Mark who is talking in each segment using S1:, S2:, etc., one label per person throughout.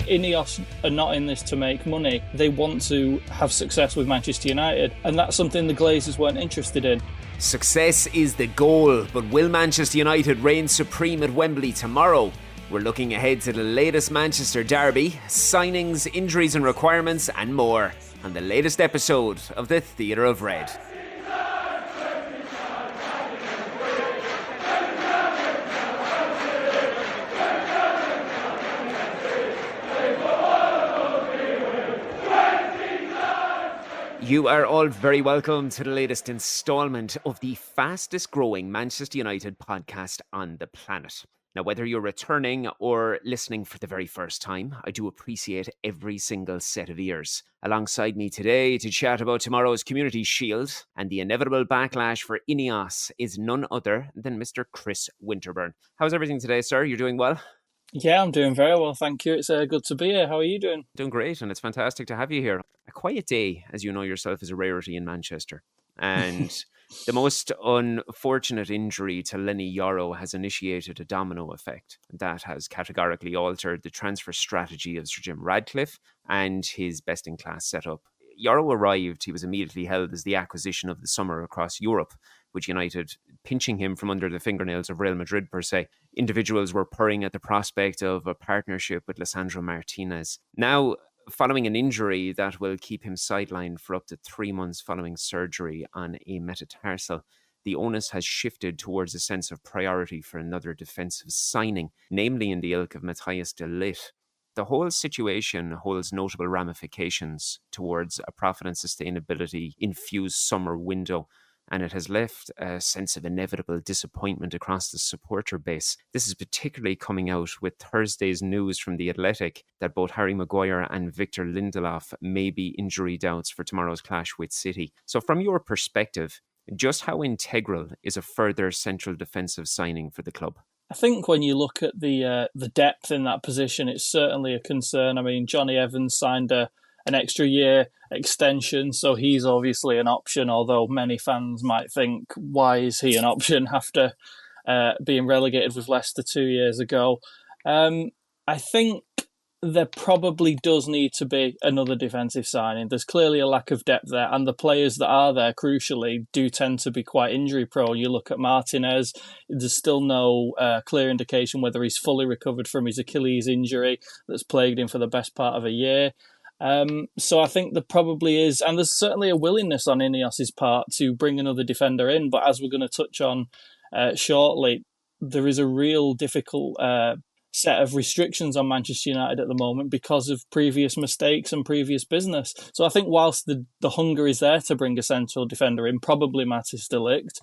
S1: Ineos are not in this to make money. They want to have success with Manchester United, and that's something the Glazers weren't interested in.
S2: Success is the goal, but will Manchester United reign supreme at Wembley tomorrow? We're looking ahead to the latest Manchester derby, signings, injuries and requirements, and more on the latest episode of the Theatre of Red. You are all very welcome to the latest instalment of the fastest growing Manchester United podcast on the planet. Now, whether you're returning or listening for the very first time, I do appreciate every single set of ears. Alongside me today to chat about tomorrow's Community Shield and the inevitable backlash for Ineos is none other than Mr. Chris Winterburn. How's everything today, sir? You're doing well?
S1: Yeah, I'm doing very well, thank you. It's good to be here. How are you doing?
S2: Doing great, and it's fantastic to have you here. A quiet day, as you know yourself, is a rarity in Manchester. And the most unfortunate injury to Lenny Yoro has initiated a domino effect. That has categorically altered the transfer strategy of Sir Jim Radcliffe and his best-in-class setup. Yoro arrived, he was immediately held as the acquisition of the summer across Europe, with United pinching him from under the fingernails of Real Madrid per se. Individuals were purring at the prospect of a partnership with Lisandro Martinez. Now, following an injury that will keep him sidelined for up to 3 months following surgery on a metatarsal, the onus has shifted towards a sense of priority for another defensive signing, namely in the ilk of Matthias de Ligt. The whole situation holds notable ramifications towards a profit and sustainability infused summer window, and it has left a sense of inevitable disappointment across the supporter base. This is particularly coming out with Thursday's news from The Athletic that both Harry Maguire and Victor Lindelof may be injury doubts for tomorrow's clash with City. So from your perspective, just how integral is a further central defensive signing for the club?
S1: I think when you look at the depth in that position, it's certainly a concern. I mean, Johnny Evans signed an extra year extension, so he's obviously an option, although many fans might think, why is he an option after being relegated with Leicester 2 years ago? I think there probably does need to be another defensive signing. There's clearly a lack of depth there, and the players that are there, crucially, do tend to be quite injury prone. You look at Martinez, there's still no clear indication whether he's fully recovered from his Achilles injury that's plagued him for the best part of a year. So I think there probably is, and there's certainly a willingness on Ineos' part to bring another defender in, but as we're going to touch on shortly, there is a real difficult set of restrictions on Manchester United at the moment because of previous mistakes and previous business. So I think whilst the hunger is there to bring a central defender in, probably Matthias de Ligt,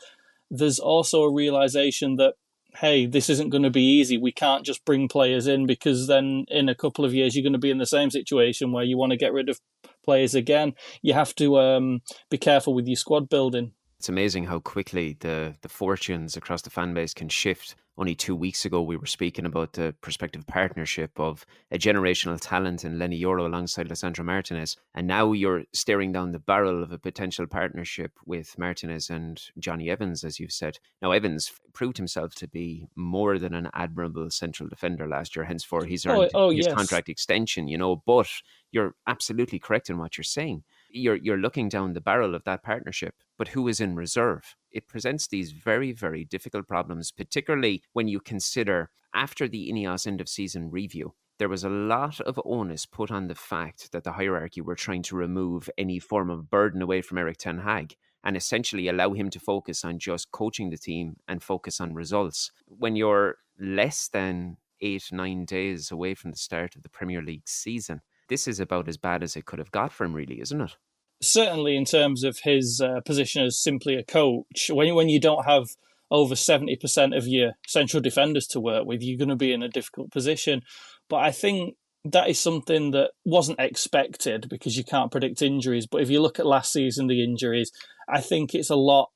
S1: there's also a realisation that, hey, this isn't going to be easy. We can't just bring players in, because then in a couple of years you're going to be in the same situation where you want to get rid of players again. You have to be careful with your squad building.
S2: It's amazing how quickly the fortunes across the fan base can shift. Only 2 weeks ago, we were speaking about the prospective partnership of a generational talent in Lenny Yoro alongside Lisandro Martinez. And now you're staring down the barrel of a potential partnership with Martinez and Johnny Evans, as you've said. Now, Evans proved himself to be more than an admirable central defender last year. Henceforth, he's earned his contract extension, but you're absolutely correct in what you're saying. You're looking down the barrel of that partnership, but who is in reserve? It presents these very, very difficult problems, particularly when you consider after the Ineos end of season review, there was a lot of onus put on the fact that the hierarchy were trying to remove any form of burden away from Erik ten Hag and essentially allow him to focus on just coaching the team and focus on results. When you're less than 8-9 days away from the start of the Premier League season, this is about as bad as it could have got for him, really, isn't it?
S1: Certainly in terms of his position as simply a coach, when you don't have over 70% of your central defenders to work with, you're going to be in a difficult position. But I think that is something that wasn't expected because you can't predict injuries. But if you look at last season, the injuries, I think it's a lot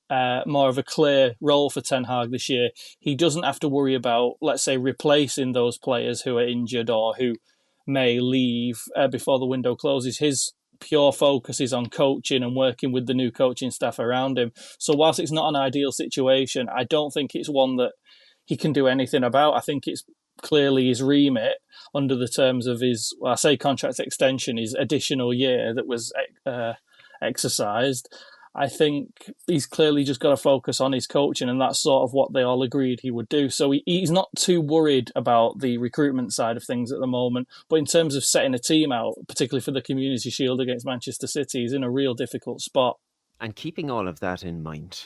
S1: more of a clear role for Ten Hag this year. He doesn't have to worry about, let's say, replacing those players who are injured or who may leave before the window closes. His pure focus is on coaching and working with the new coaching staff around him. So whilst it's not an ideal situation, I don't think it's one that he can do anything about. I think it's clearly his remit under the terms of his, well, I say contract extension, his additional year that was exercised. I think he's clearly just got to focus on his coaching, and that's sort of what they all agreed he would do. So he's not too worried about the recruitment side of things at the moment. But in terms of setting a team out, particularly for the Community Shield against Manchester City, he's in a real difficult spot.
S2: And keeping all of that in mind,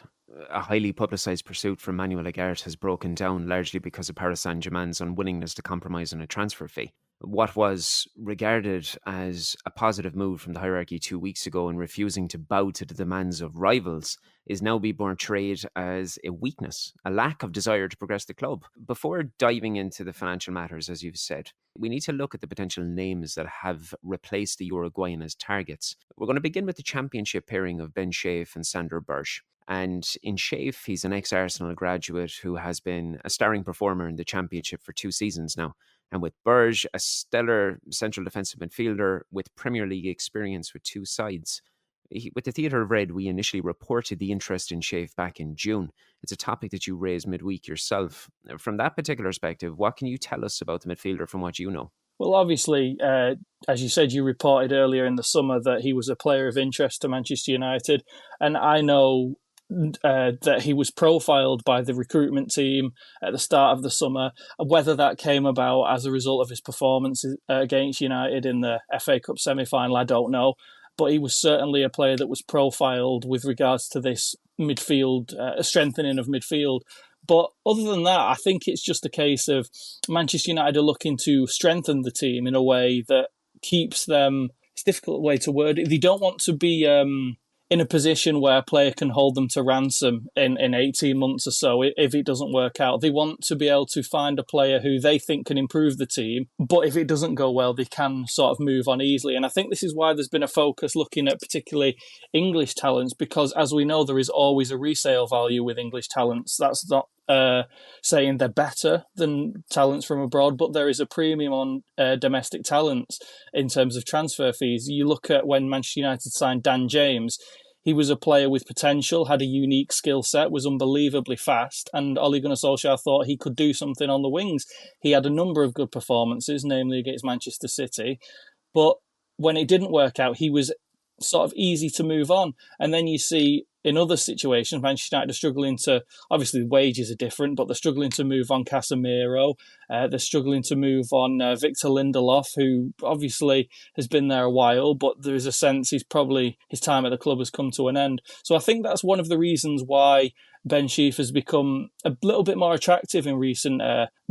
S2: a highly publicised pursuit from Manuel Ugarte has broken down largely because of Paris Saint-Germain's unwillingness to compromise on a transfer fee. What was regarded as a positive move from the hierarchy 2 weeks ago in refusing to bow to the demands of rivals is now being portrayed as a weakness, a lack of desire to progress the club. Before diving into the financial matters, as you've said, we need to look at the potential names that have replaced the Uruguayan as targets. We're going to begin with the championship pairing of Ben Schaaf and Sander Berge. And in Schaaf, he's an ex-Arsenal graduate who has been a starring performer in the championship for 2 seasons now. And with Berge, a stellar central defensive midfielder with Premier League experience with 2 sides. With the Theatre of Red, we initially reported the interest in Schaaf back in June. It's a topic that you raised midweek yourself. From that particular perspective, what can you tell us about the midfielder from what you know?
S1: Well, obviously, as you said, you reported earlier in the summer that he was a player of interest to Manchester United. And I know that he was profiled by the recruitment team at the start of the summer. Whether that came about as a result of his performance against United in the FA Cup semi-final, I don't know. But he was certainly a player that was profiled with regards to this midfield, strengthening of midfield. But other than that, I think it's just a case of Manchester United are looking to strengthen the team in a way that keeps them, it's a difficult way to word it. They don't want to be in a position where a player can hold them to ransom in 18 months or so if it doesn't work out. They want to be able to find a player who they think can improve the team, but if it doesn't go well, they can sort of move on easily. And I think this is why there's been a focus looking at particularly English talents, because as we know, there is always a resale value with English talents. That's not saying they're better than talents from abroad, but there is a premium on domestic talents in terms of transfer fees. You look at when Manchester United signed Dan James, he was a player with potential, had a unique skill set, was unbelievably fast, and Ole Gunnar Solskjaer thought he could do something on the wings. He had a number of good performances, namely against Manchester City, but when it didn't work out, he was sort of easy to move on. And then you see in other situations, Manchester United are struggling to, obviously wages are different, but they're struggling to move on Casemiro. They're struggling to move on Victor Lindelof, who obviously has been there a while, but there is a sense his time at the club has come to an end. So I think that's one of the reasons why Ben Schaaf has become a little bit more attractive in recent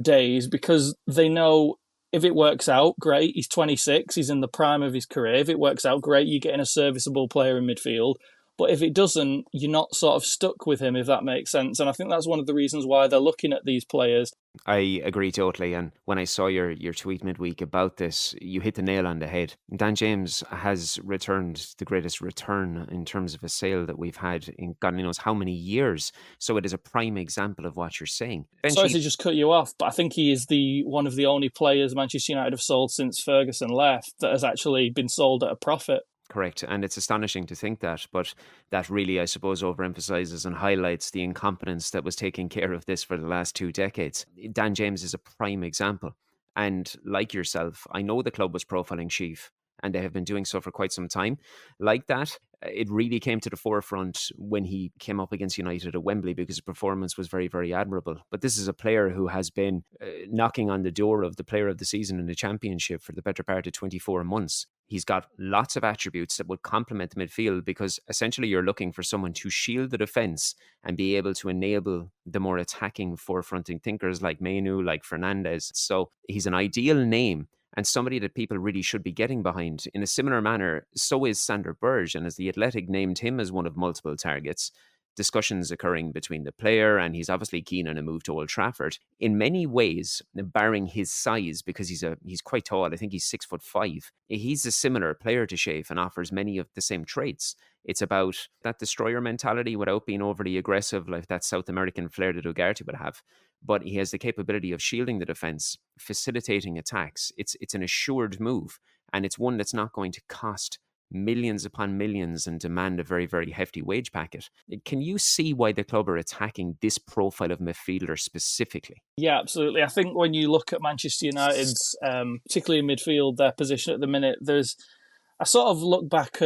S1: days, because they know if it works out, great. He's 26. He's in the prime of his career. If it works out, great. You're getting a serviceable player in midfield. But if it doesn't, you're not sort of stuck with him, if that makes sense. And I think that's one of the reasons why they're looking at these players.
S2: I agree totally. And when I saw your tweet midweek about this, you hit the nail on the head. Dan James has returned the greatest return in terms of a sale that we've had in God knows how many years. So it is a prime example of what you're saying.
S1: Sorry to just cut you off, but I think he is one of the only players Manchester United have sold since Ferguson left that has actually been sold at a profit.
S2: Correct. And it's astonishing to think that, but that really, I suppose, overemphasizes and highlights the incompetence that was taking care of this for the last 2 decades. Dan James is a prime example. And like yourself, I know the club was profiling Schaaf, and they have been doing so for quite some time. Like that, it really came to the forefront when he came up against United at Wembley, because his performance was very, very admirable. But this is a player who has been knocking on the door of the player of the season in the championship for the better part of 24 months. He's got lots of attributes that would complement the midfield, because essentially you're looking for someone to shield the defence and be able to enable the more attacking forefronting thinkers like Menu, like Fernandes. So he's an ideal name and somebody that people really should be getting behind. In a similar manner, so is Sander Berge, and as The Athletic named him as one of multiple targets, discussions occurring between the player, and he's obviously keen on a move to Old Trafford. In many ways, barring his size, because he's quite tall, I think he's 6'5", he's a similar player to Schaaf and offers many of the same traits. It's about that destroyer mentality without being overly aggressive, like that South American flair that Ugarte would have. But he has the capability of shielding the defence, facilitating attacks. It's an assured move, and it's one that's not going to cost millions upon millions and demand a very, very hefty wage packet. Can you see why the club are attacking this profile of midfielder specifically?
S1: Yeah, absolutely. I think when you look at Manchester United's, particularly in midfield, their position at the minute, I sort of look back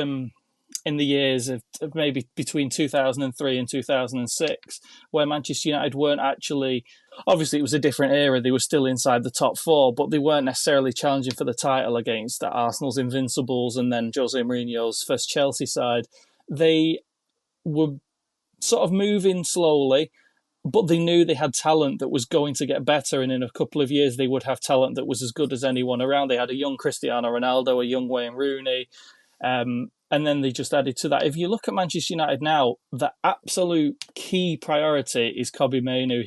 S1: in the years of maybe between 2003 and 2006, where Manchester United weren't actually, obviously it was a different era, they were still inside the top four, but they weren't necessarily challenging for the title against Arsenal's Invincibles and then Jose Mourinho's first Chelsea side. They were sort of moving slowly, but they knew they had talent that was going to get better, and in a couple of years they would have talent that was as good as anyone around. They had a young Cristiano Ronaldo, a young Wayne Rooney, and then they just added to that. If you look at Manchester United now, the absolute key priority is Kobbie Mainoo.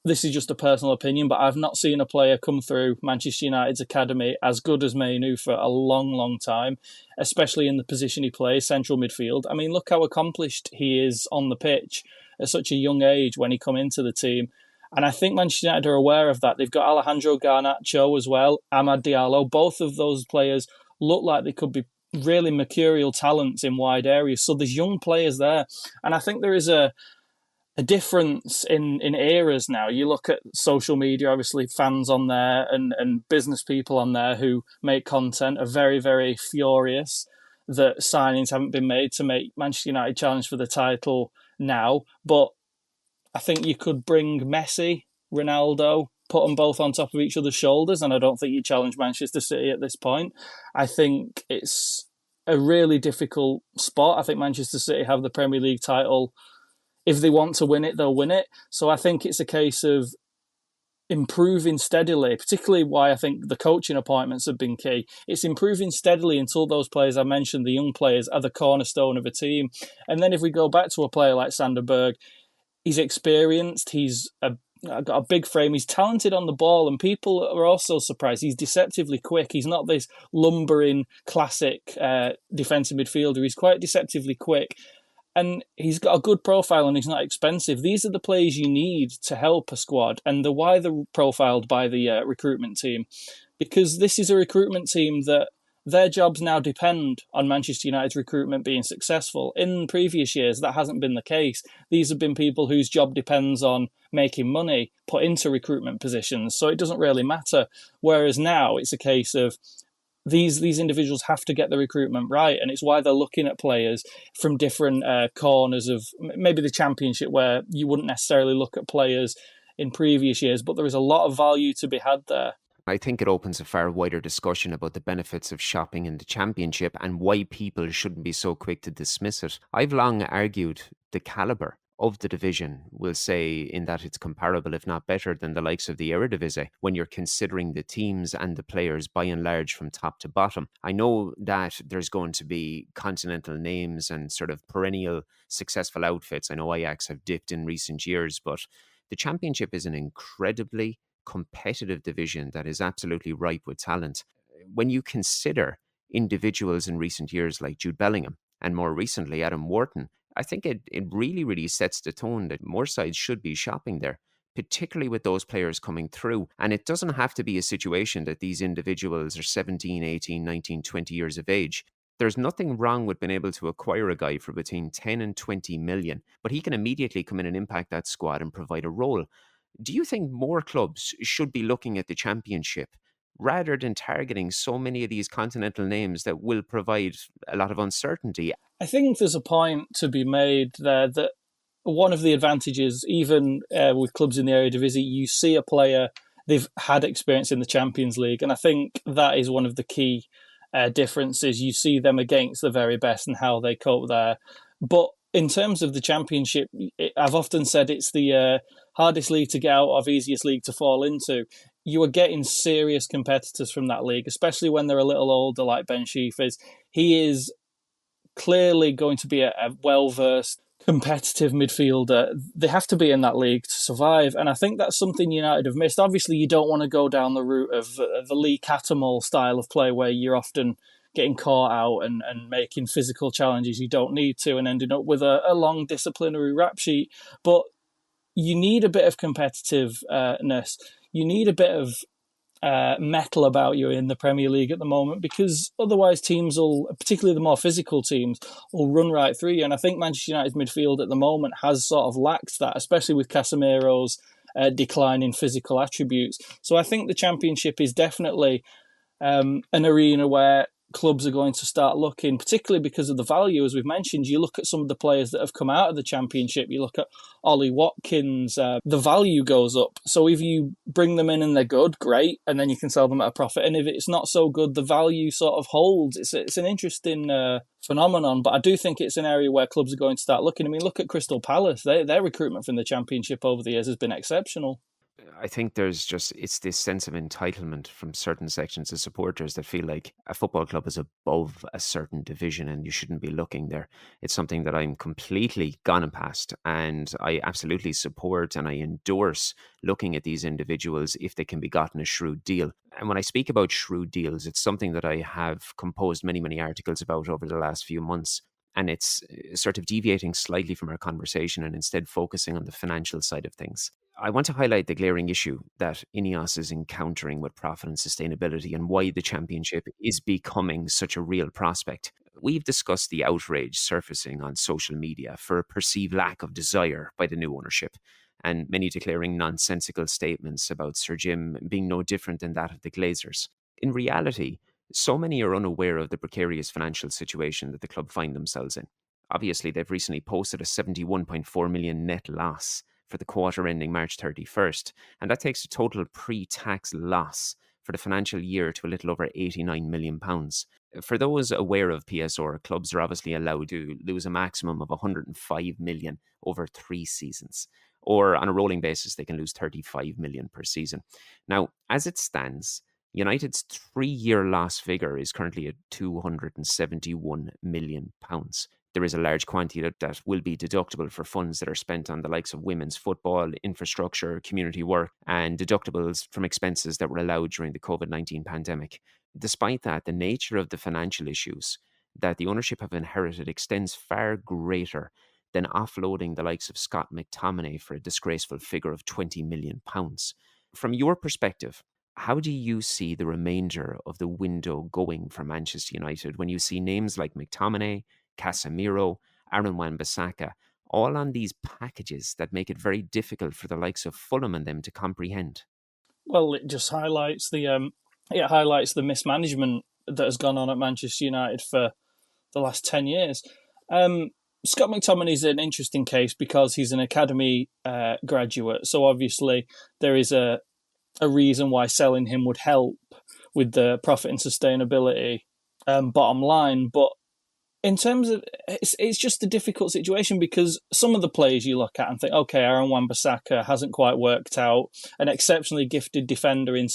S1: This is just a personal opinion, but I've not seen a player come through Manchester United's academy as good as Mainoo for a long, long time, especially in the position he plays, central midfield. I mean, look how accomplished he is on the pitch at such a young age when he come into the team. And I think Manchester United are aware of that. They've got Alejandro Garnacho as well, Amad Diallo. Both of those players look like they could be really mercurial talents in wide areas. So there's young players there. And I think there is a difference in eras now. You look at social media, obviously fans on there and business people on there who make content are very, very furious that signings haven't been made to make Manchester United challenge for the title now. But I think you could bring Messi, Ronaldo, put them both on top of each other's shoulders, and I don't think you challenge Manchester City at this point. I think it's a really difficult spot. I think Manchester City have the Premier League title. If they want to win it, they'll win it. So I think it's a case of improving steadily, particularly why I think the coaching appointments have been key. It's improving steadily until those players I mentioned, the young players, are the cornerstone of a team. And then if we go back to a player like Sander Berg, he's experienced, he's got a big frame, he's talented on the ball, and people are also surprised. He's deceptively quick. He's not this lumbering classic defensive midfielder. He's quite deceptively quick. And he's got a good profile and he's not expensive. These are the players you need to help a squad. And why they're profiled by the recruitment team. Because this is a recruitment team that their jobs now depend on Manchester United's recruitment being successful. In previous years, that hasn't been the case. These have been people whose job depends on making money put into recruitment positions. So it doesn't really matter. Whereas now it's a case of these individuals have to get the recruitment right, and it's why they're looking at players from different corners of maybe the Championship, where you wouldn't necessarily look at players in previous years, but there is a lot of value to be had there.
S2: I think it opens a far wider discussion about the benefits of shopping in the Championship and why people shouldn't be so quick to dismiss it. I've long argued the calibre of the division will say in that it's comparable, if not better, than the likes of the Eredivisie when you're considering the teams and the players by and large from top to bottom. I know that there's going to be continental names and sort of perennial successful outfits. I know Ajax have dipped in recent years, but the Championship is an incredibly competitive division that is absolutely ripe with talent. When you consider individuals in recent years like Jude Bellingham and more recently Adam Wharton, I think it really, really sets the tone that more sides should be shopping there, particularly with those players coming through. And it doesn't have to be a situation that these individuals are 17, 18, 19, 20 years of age. There's nothing wrong with being able to acquire a guy for between 10 and 20 million, but he can immediately come in and impact that squad and provide a role. Do you think more clubs should be looking at the Championship rather than targeting so many of these continental names that will provide a lot of uncertainty?
S1: I think there's a point to be made there that one of the advantages, even with clubs in the Eredivisie, you see a player, they've had experience in the Champions League, and I think that is one of the key differences. You see them against the very best and how they cope there. But in terms of the Championship, I've often said it's the hardest league to get out of, easiest league to fall into. You are getting serious competitors from that league, especially when they're a little older, like Ben Sheaf. He is clearly going to be a well-versed, competitive midfielder. They have to be in that league to survive, and I think that's something United have missed. Obviously, you don't want to go down the route of the Lee Cattermole style of play where you're often getting caught out and making physical challenges you don't need to and ending up with a long disciplinary rap sheet. But you need a bit of competitiveness. You need a bit of metal about you in the Premier League at the moment, because otherwise teams will, particularly the more physical teams, will run right through you. And I think Manchester United's midfield at the moment has sort of lacked that, especially with Casemiro's decline in physical attributes. So I think the Championship is definitely an arena where clubs are going to start looking, particularly because of the value, as we've mentioned. You look at some of the players that have come out of the Championship, you look at Ollie Watkins, the value goes up. So if you bring them in and they're good, great, and then you can sell them at a profit. And if it's not so good, the value sort of holds. It's an interesting phenomenon, but I do think it's an area where clubs are going to start looking. I mean, look at Crystal Palace. Their recruitment from the Championship over the years has been exceptional.
S2: I think it's this sense of entitlement from certain sections of supporters that feel like a football club is above a certain division and you shouldn't be looking there. It's something that I'm completely gone past, and I absolutely support and I endorse looking at these individuals if they can be gotten a shrewd deal. And when I speak about shrewd deals, it's something that I have composed many, many articles about over the last few months. And it's sort of deviating slightly from our conversation and instead focusing on the financial side of things. I want to highlight the glaring issue that Ineos is encountering with profit and sustainability and why the championship is becoming such a real prospect. We've discussed the outrage surfacing on social media for a perceived lack of desire by the new ownership, and many declaring nonsensical statements about Sir Jim being no different than that of the Glazers. In reality, so many are unaware of the precarious financial situation that the club find themselves in. Obviously, they've recently posted a 71.4 million net loss for the quarter ending March 31st, and that takes the total pre-tax loss for the financial year to a little over £89 million. For those aware of PSR, clubs are obviously allowed to lose a maximum of 105 million over 3 seasons, or on a rolling basis, they can lose 35 million per season. Now, as it stands, United's 3-year loss figure is currently at £271 million. There is a large quantity that will be deductible for funds that are spent on the likes of women's football, infrastructure, community work, and deductibles from expenses that were allowed during the COVID-19 pandemic. Despite that, the nature of the financial issues that the ownership have inherited extends far greater than offloading the likes of Scott McTominay for a disgraceful figure of £20 million. From your perspective, how do you see the remainder of the window going for Manchester United when you see names like McTominay, Casemiro, Aaron Wan-Bissaka, all on these packages that make it very difficult for the likes of Fulham and them to comprehend?
S1: Well, it just highlights the mismanagement that has gone on at Manchester United for the last 10 years. Scott McTominay is an interesting case because he's an academy graduate, so obviously there is a reason why selling him would help with the profit and sustainability bottom line. But in terms of, it's just a difficult situation because some of the players you look at and think, okay, Aaron Wan-Bissaka hasn't quite worked out, an exceptionally gifted defender in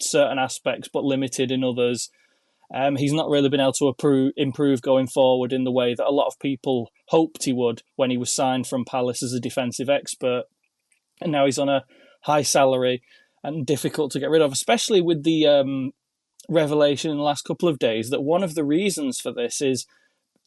S1: certain aspects, but limited in others. He's not really been able to improve going forward in the way that a lot of people hoped he would when he was signed from Palace as a defensive expert. And now he's on a high salary and difficult to get rid of, especially with the revelation in the last couple of days that one of the reasons for this is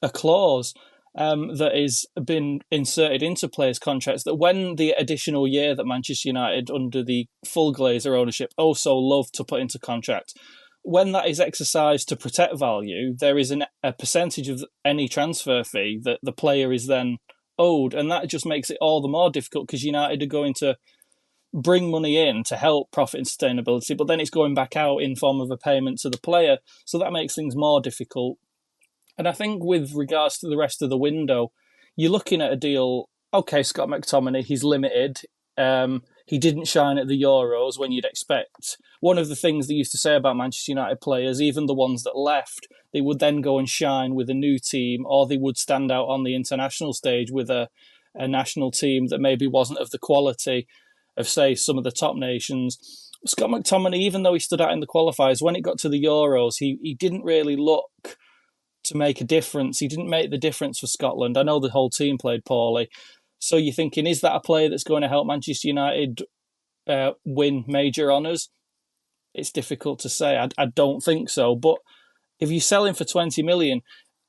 S1: a clause that has been inserted into players' contracts that when the additional year that Manchester United under the full Glazer ownership also love to put into contract, when that is exercised to protect value, there is a percentage of any transfer fee that the player is then owed, and that just makes it all the more difficult because United are going to bring money in to help profit and sustainability, but then it's going back out in form of a payment to the player. So that makes things more difficult. And I think with regards to the rest of the window, you're looking at a deal, okay, Scott McTominay, he's limited. He didn't shine at the Euros when you'd expect. One of the things they used to say about Manchester United players, even the ones that left, they would then go and shine with a new team, or they would stand out on the international stage with a national team that maybe wasn't of the quality of, say, some of the top nations. Scott McTominay, even though he stood out in the qualifiers, when it got to the Euros, he didn't really look to make a difference. He didn't make the difference for Scotland. I know the whole team played poorly. So you're thinking, is that a player that's going to help Manchester United win major honours? It's difficult to say. I don't think so. But if you sell him for 20 million,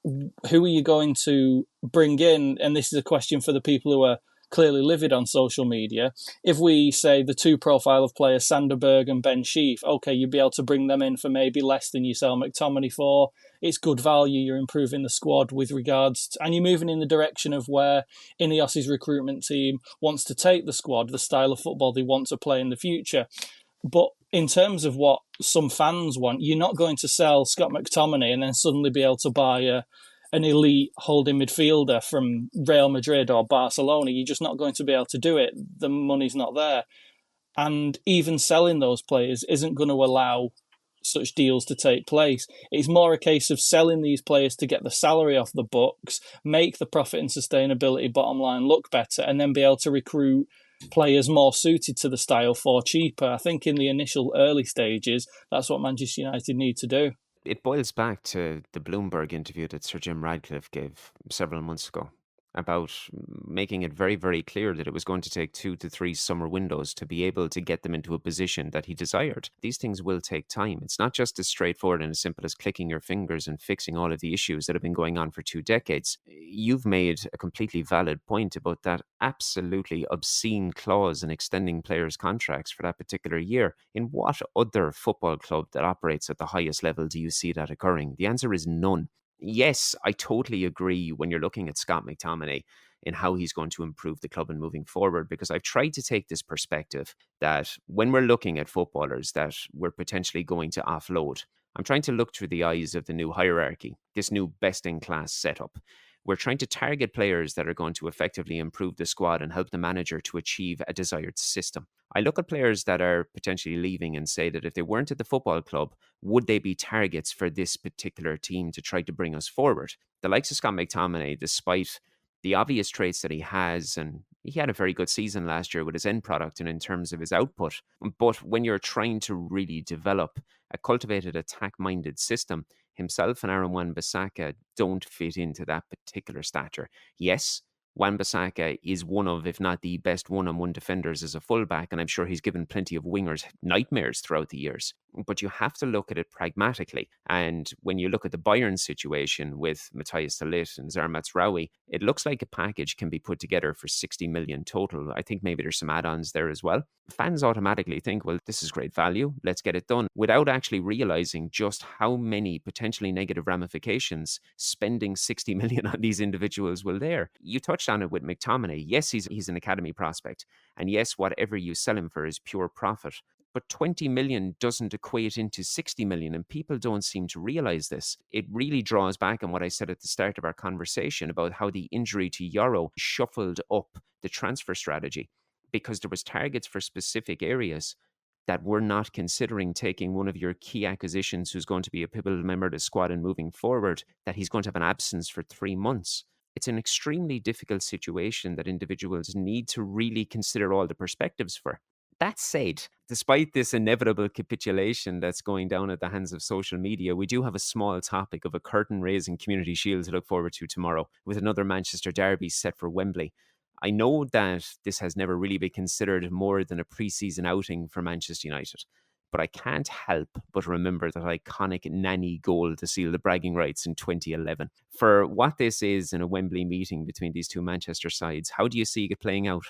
S1: who are you going to bring in? And this is a question for the people who are clearly livid on social media. If we say the two profile of players, Sander Berg and Ben Sheaf, okay, you'd be able to bring them in for maybe less than you sell McTominay for. It's good value. You're improving the squad with regards to, and you're moving in the direction of where Ineos' recruitment team wants to take the squad, the style of football they want to play in the future. But in terms of what some fans want, you're not going to sell Scott McTominay and then suddenly be able to buy an elite holding midfielder from Real Madrid or Barcelona. You're just not going to be able to do it. The money's not there. And even selling those players isn't going to allow such deals to take place. It's more a case of selling these players to get the salary off the books, make the profit and sustainability bottom line look better, and then be able to recruit players more suited to the style for cheaper. I think in the initial early stages, that's what Manchester United need to do.
S2: It boils back to the Bloomberg interview that Sir Jim Radcliffe gave several months ago about making it very, very clear that it was going to take 2 to 3 summer windows to be able to get them into a position that he desired. These things will take time. It's not just as straightforward and as simple as clicking your fingers and fixing all of the issues that have been going on for 2 decades. You've made a completely valid point about that absolutely obscene clause in extending players' contracts for that particular year. In what other football club that operates at the highest level do you see that occurring? The answer is none. Yes, I totally agree when you're looking at Scott McTominay in how he's going to improve the club and moving forward, because I've tried to take this perspective that when we're looking at footballers that we're potentially going to offload, I'm trying to look through the eyes of the new hierarchy, this new best-in-class setup. We're trying to target players that are going to effectively improve the squad and help the manager to achieve a desired system. I look at players that are potentially leaving and say that if they weren't at the football club, would they be targets for this particular team to try to bring us forward? The likes of Scott McTominay, despite the obvious traits that he has, and he had a very good season last year with his end product and in terms of his output. But when you're trying to really develop a cultivated attack-minded system, himself and Aaron Wan-Bissaka don't fit into that particular stature. Yes, Wan-Bissaka is one of, if not the best one-on-one defenders as a fullback, and I'm sure he's given plenty of wingers nightmares throughout the years. But you have to look at it pragmatically. And when you look at the Bayern situation with Matthias de Ligt and Zermatt Raoui, it looks like a package can be put together for 60 million total. I think maybe there's some add-ons there as well. Fans automatically think, well, this is great value, let's get it done, without actually realizing just how many potentially negative ramifications spending 60 million on these individuals will there. You touched on it with McTominay. Yes, he's an academy prospect. And yes, whatever you sell him for is pure profit. But 20 million doesn't equate into 60 million, and people don't seem to realize this. It really draws back on what I said at the start of our conversation about how the injury to Yoro shuffled up the transfer strategy, because there was targets for specific areas that were not considering taking one of your key acquisitions who's going to be a pivotal member of the squad and moving forward, that he's going to have an absence for 3 months. It's an extremely difficult situation that individuals need to really consider all the perspectives for. That said, despite this inevitable capitulation that's going down at the hands of social media, we do have a small topic of a curtain-raising Community Shield to look forward to tomorrow, with another Manchester derby set for Wembley. I know that this has never really been considered more than a pre-season outing for Manchester United, but I can't help but remember that iconic Nani goal to seal the bragging rights in 2011. For what this is in a Wembley meeting between these two Manchester sides, how do you see it playing out?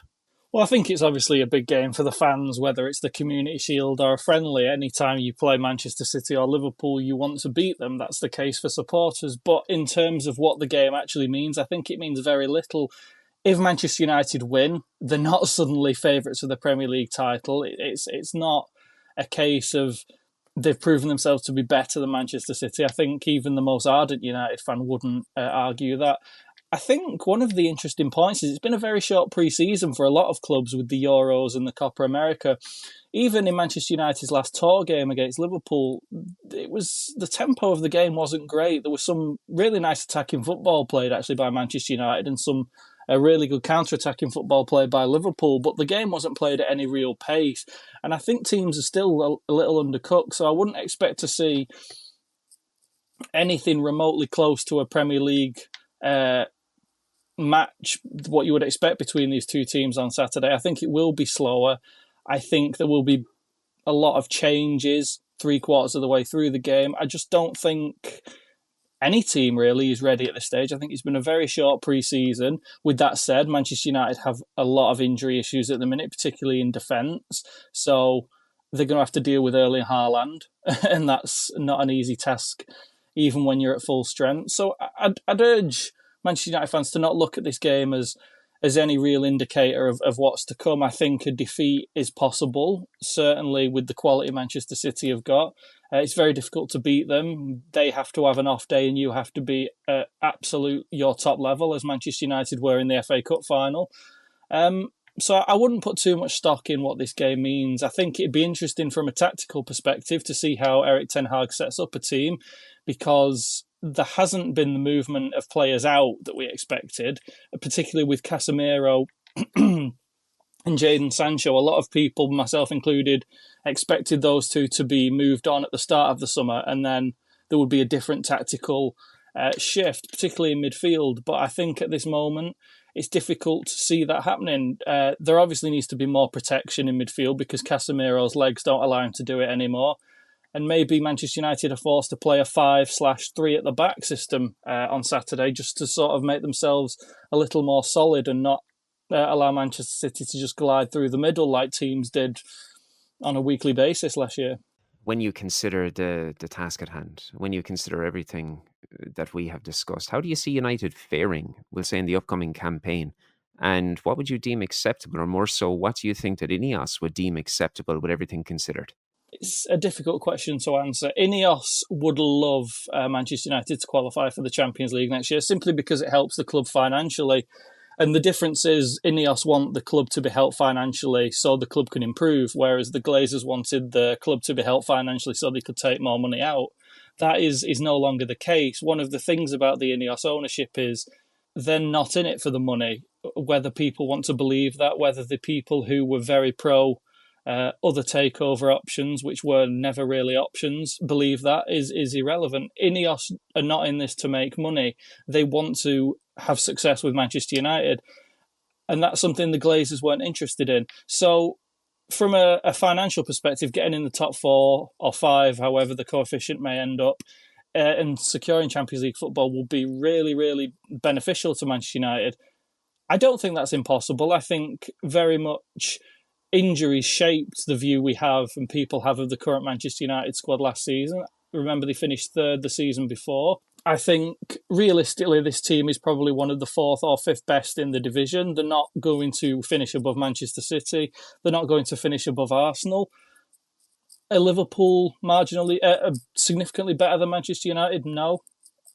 S1: Well, I think it's obviously a big game for the fans, whether it's the Community Shield or a friendly. Anytime you play Manchester City or Liverpool, you want to beat them. That's the case for supporters. But in terms of what the game actually means, I think it means very little. If Manchester United win, they're not suddenly favourites for the Premier League title. It's not a case of they've proven themselves to be better than Manchester City. I think even the most ardent United fan wouldn't argue that. I think one of the interesting points is it's been a very short pre-season for a lot of clubs with the Euros and the Copa America. Even in Manchester United's last tour game against Liverpool, the tempo of the game wasn't great. There was some really nice attacking football played actually by Manchester United and some a really good counter-attacking football played by Liverpool, but the game wasn't played at any real pace. And I think teams are still a little undercooked, so I wouldn't expect to see anything remotely close to a Premier League match, what you would expect between these two teams on Saturday. I think it will be slower. I think there will be a lot of changes 3/4 of the way through the game. I just don't think any team really is ready at this stage. I think it's been a very short pre-season. With that said, Manchester United have a lot of injury issues at the minute, particularly in defence. So they're going to have to deal with Erling Haaland, and that's not an easy task, even when you're at full strength. So I'd urge Manchester United fans to not look at this game as any real indicator of what's to come. I think a defeat is possible, certainly with the quality Manchester City have got. It's very difficult to beat them. They have to have an off day and you have to be at absolute your top level, as Manchester United were in the FA Cup final. So I wouldn't put too much stock in what this game means. I think it'd be interesting from a tactical perspective to see how Erik ten Hag sets up a team, because there hasn't been the movement of players out that we expected, particularly with Casemiro and Jadon Sancho. A lot of people, myself included, expected those two to be moved on at the start of the summer, and then there would be a different tactical shift, particularly in midfield. But I think at this moment, it's difficult to see that happening. There obviously needs to be more protection in midfield because Casemiro's legs don't allow him to do it anymore. And maybe Manchester United are forced to play a 5/3 at the back system on Saturday, just to sort of make themselves a little more solid and not allow Manchester City to just glide through the middle like teams did on a weekly basis last year.
S2: When you consider the task at hand, when you consider everything that we have discussed, how do you see United faring, we'll say, in the upcoming campaign? And what would you deem acceptable, or more so, what do you think that Ineos would deem acceptable with everything considered?
S1: It's a difficult question to answer. Ineos would love Manchester United to qualify for the Champions League next year, simply because it helps the club financially. And the difference is Ineos want the club to be helped financially so the club can improve, whereas the Glazers wanted the club to be helped financially so they could take more money out. That is no longer the case. One of the things about the Ineos ownership is they're not in it for the money. Whether people want to believe that, whether the people who were very pro other takeover options, which were never really options, believe that is irrelevant. Ineos are not in this to make money. They want to have success with Manchester United. And that's something the Glazers weren't interested in. So from a financial perspective, getting in the top 4 or 5, however the coefficient may end up, and securing Champions League football will be really, really beneficial to Manchester United. I don't think that's impossible. I think very much injuries shaped the view we have and people have of the current Manchester United squad last season. Remember, they finished 3rd the season before. I think realistically this team is probably one of the 4th or 5th best in the division. They're not going to finish above Manchester City. They're not going to finish above Arsenal. Are Liverpool marginally, significantly better than Manchester United? No.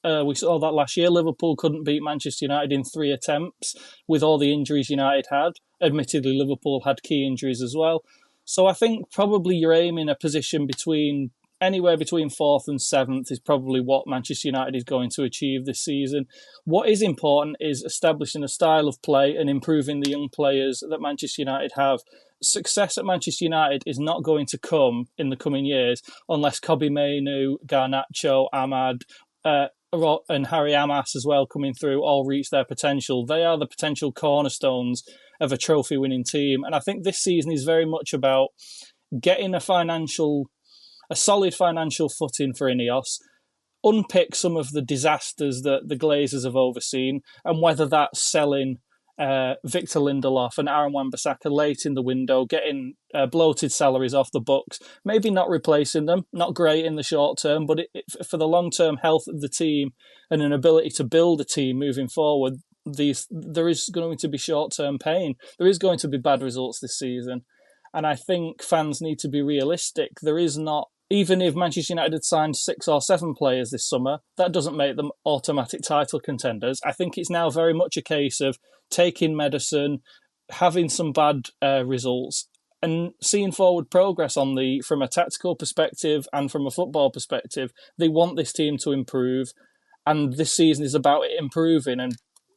S1: We saw that last year. Liverpool couldn't beat Manchester United in 3 attempts with all the injuries United had. Admittedly, Liverpool had key injuries as well. So I think probably you're aiming a position anywhere between 4th and 7th is probably what Manchester United is going to achieve this season. What is important is establishing a style of play and improving the young players that Manchester United have. Success at Manchester United is not going to come in the coming years unless Kobbie Mainoo, Garnacho, Ahmad, and Harry Amas as well coming through all reach their potential. They are the potential cornerstones of a trophy-winning team. And I think this season is very much about getting a solid financial footing for Ineos, unpick some of the disasters that the Glazers have overseen, and whether that's selling Victor Lindelof and Aaron Wan-Bissaka late in the window, getting bloated salaries off the books, maybe not replacing them, not great in the short term, but for the long-term health of the team and an ability to build a team moving forward, there is going to be short-term pain. There is going to be bad results this season. And I think fans need to be realistic. There is not, even if Manchester United had signed 6 or 7 players this summer, that doesn't make them automatic title contenders. I think it's now very much a case of taking medicine, having some bad results, and seeing forward progress from a tactical perspective and from a football perspective. They want this team to improve, and this season is about it improving and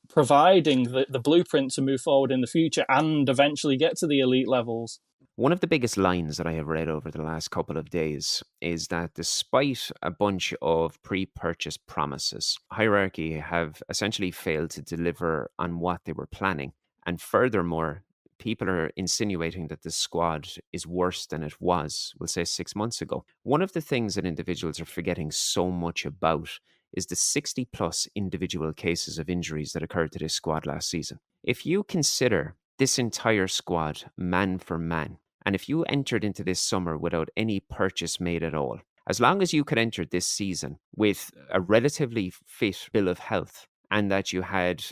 S1: providing the blueprint to move forward in the future and eventually get to the elite levels.
S2: One of the biggest lines that I have read over the last couple of days is that despite a bunch of pre-purchase promises, Hierarchy have essentially failed to deliver on what they were planning. And furthermore, people are insinuating that the squad is worse than it was, we'll say 6 months ago. One of the things that individuals are forgetting so much about is the 60 plus individual cases of injuries that occurred to this squad last season. If you consider this entire squad man for man, and if you entered into this summer without any purchase made at all, as long as you could enter this season with a relatively fit bill of health, and that you had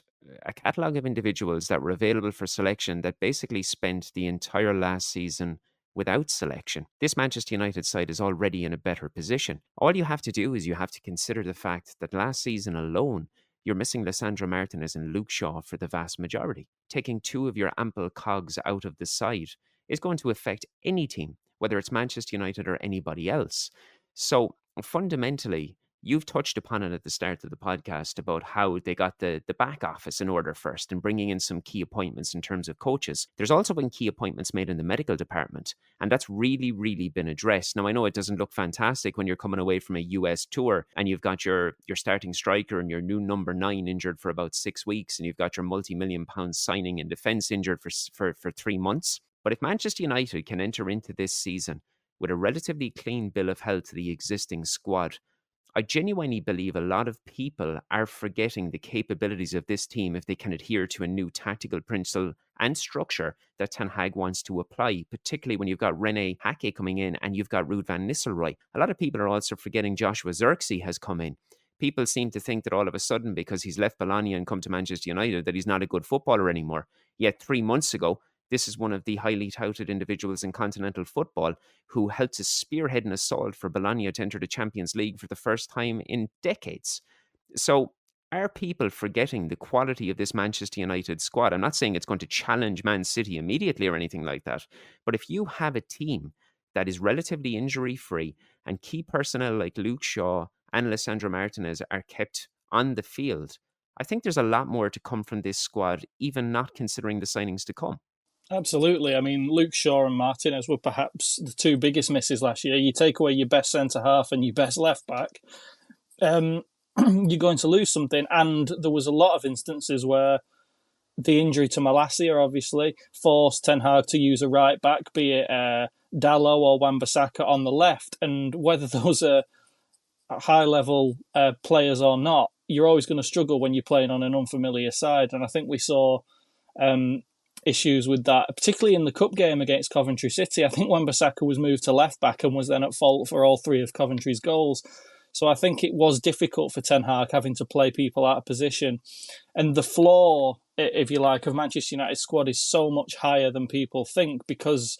S2: a catalogue of individuals that were available for selection that basically spent the entire last season without selection, this Manchester United side is already in a better position. All you have to do is you have to consider the fact that last season alone, you're missing Lisandro Martinez and Luke Shaw for the vast majority. Taking two of your ample cogs out of the side is going to affect any team, whether it's Manchester United or anybody else. So fundamentally, you've touched upon it at the start of the podcast about how they got the back office in order first and bringing in some key appointments in terms of coaches. There's also been key appointments made in the medical department, and that's really, really been addressed. Now, I know it doesn't look fantastic when you're coming away from a US tour and you've got your starting striker and your new number 9 injured for about 6 weeks, and you've got your multi-million-pound signing in defence injured for 3 months. But if Manchester United can enter into this season with a relatively clean bill of health to the existing squad, I genuinely believe a lot of people are forgetting the capabilities of this team if they can adhere to a new tactical principle and structure that Ten Hag wants to apply, particularly when you've got Rene Hake coming in and you've got Ruud van Nistelrooy. A lot of people are also forgetting Joshua Zirkzee has come in. People seem to think that all of a sudden, because he's left Bologna and come to Manchester United, that he's not a good footballer anymore. Yet 3 months ago, this is one of the highly touted individuals in continental football who helped to spearhead an assault for Bologna to enter the Champions League for the first time in decades. So are people forgetting the quality of this Manchester United squad? I'm not saying it's going to challenge Man City immediately or anything like that. But if you have a team that is relatively injury-free and key personnel like Luke Shaw and Lisandro Martinez are kept on the field, I think there's a lot more to come from this squad, even not considering the signings to come.
S1: Absolutely. I mean, Luke Shaw and Martinez were perhaps the two biggest misses last year. You take away your best centre-half and your best left-back, you're going to lose something. And there was a lot of instances where the injury to Malacia, obviously, forced Ten Hag to use a right-back, be it Dalot or Wan-Bissaka on the left. And whether those are high-level players or not, you're always going to struggle when you're playing on an unfamiliar side. And I think we saw issues with that, particularly in the cup game against Coventry City. I think Wan-Bissaka was moved to left back and was then at fault for all 3 of Coventry's goals. So I think it was difficult for Ten Hag having to play people out of position. And the floor, if you like, of Manchester United's squad is so much higher than people think because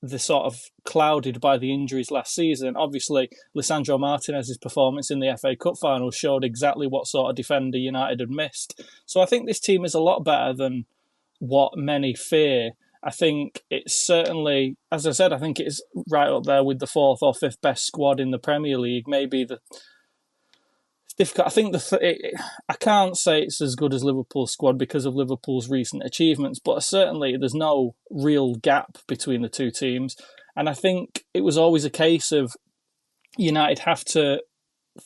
S1: they're sort of clouded by the injuries last season. Obviously, Lisandro Martinez's performance in the FA Cup final showed exactly what sort of defender United had missed. So I think this team is a lot better than what many fear. I think it's certainly, as I said, I think it's right up there with the 4th or 5th best squad in the Premier League. Maybe it's difficult. I think I can't say it's as good as Liverpool's squad because of Liverpool's recent achievements, but certainly there's no real gap between the two teams. And I think it was always a case of United have to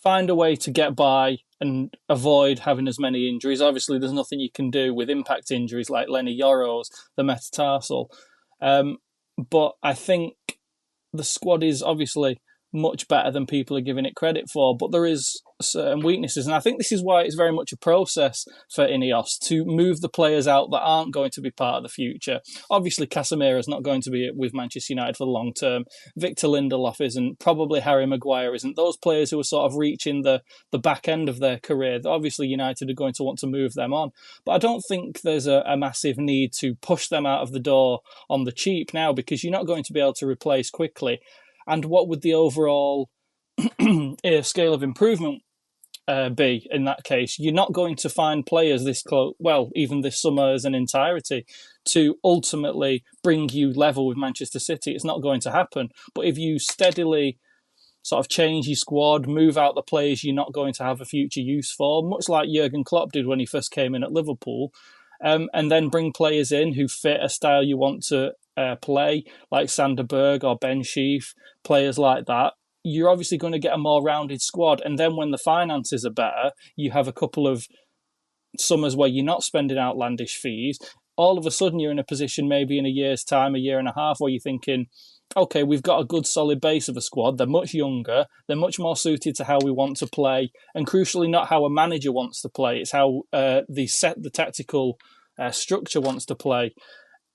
S1: find a way to get by and avoid having as many injuries. Obviously, there's nothing you can do with impact injuries like Lenny Yoro's, the metatarsal. But I think the squad is obviously much better than people are giving it credit for, but there is certain weaknesses. And I think this is why it's very much a process for Ineos to move the players out that aren't going to be part of the future. Obviously, Casemiro's not going to be with Manchester United for the long term. Victor Lindelof isn't. Probably Harry Maguire isn't. Those players who are sort of reaching the back end of their career, obviously United are going to want to move them on. But I don't think there's a massive need to push them out of the door on the cheap now because you're not going to be able to replace quickly. And what would the overall scale of improvement be in that case? You're not going to find players this close, well, even this summer as an entirety, to ultimately bring you level with Manchester City. It's not going to happen. But if you steadily sort of change your squad, move out the players you're not going to have a future use for, much like Jurgen Klopp did when he first came in at Liverpool, and then bring players in who fit a style you want to play, like Sander Berg or Ben Sheaf, players like that, you're obviously going to get a more rounded squad. And then when the finances are better, you have a couple of summers where you're not spending outlandish fees. All of a sudden, you're in a position maybe in a year's time, a year and a half, where you're thinking, okay, we've got a good solid base of a squad. They're much younger. They're much more suited to how we want to play, and crucially, not how a manager wants to play. It's how the tactical structure wants to play.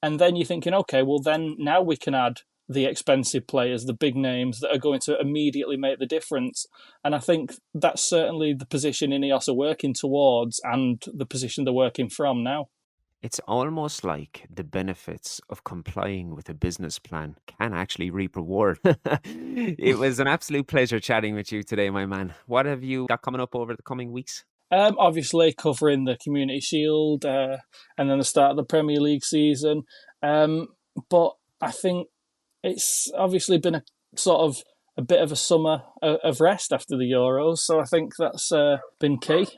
S1: And then you're thinking, okay, well, then now we can add the expensive players, the big names that are going to immediately make the difference. And I think that's certainly the position Ineos are working towards and the position they're working from now.
S2: It's almost like the benefits of complying with a business plan can actually reap reward. It was an absolute pleasure chatting with you today, my man. What have you got coming up over the coming weeks?
S1: Obviously, covering the Community Shield and then the start of the Premier League season. But I think it's obviously been a sort of a bit of a summer of rest after the Euros. So I think that's been key.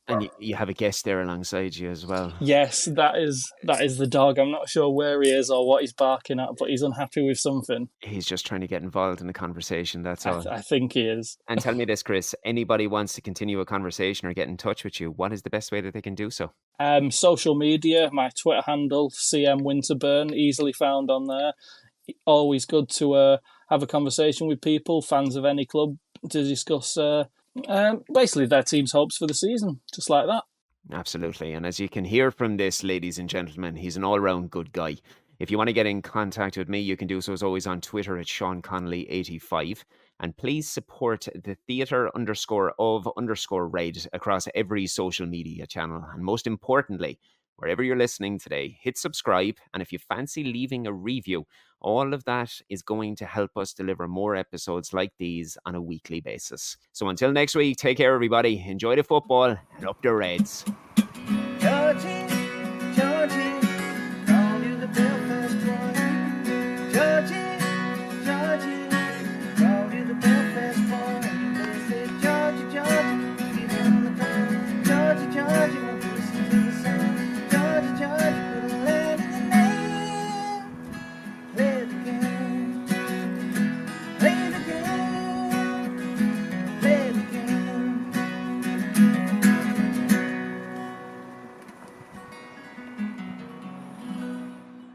S2: And you have a guest there alongside you as well.
S1: Yes, that is the dog. I'm not sure where he is or what he's barking at, but he's unhappy with something.
S2: He's just trying to get involved in the conversation, that's all.
S1: I think he is.
S2: And tell me this, Chris, anybody wants to continue a conversation or get in touch with you, what is the best way that they can do so?
S1: Social media, my Twitter handle, CM Winterburn, easily found on there. Always good to have a conversation with people, fans of any club, to discuss basically their team's hopes for the season, just like that.
S2: Absolutely. And as you can hear from this, ladies and gentlemen, he's an all-round good guy. If you want to get in contact with me, you can do so as always on Twitter at Shaun Connolly 85. And please support the theatre_of_red across every social media channel. And most importantly, wherever you're listening today, hit subscribe. And if you fancy leaving a review, all of that is going to help us deliver more episodes like these on a weekly basis. So until next week, take care, everybody. Enjoy the football and up the Reds.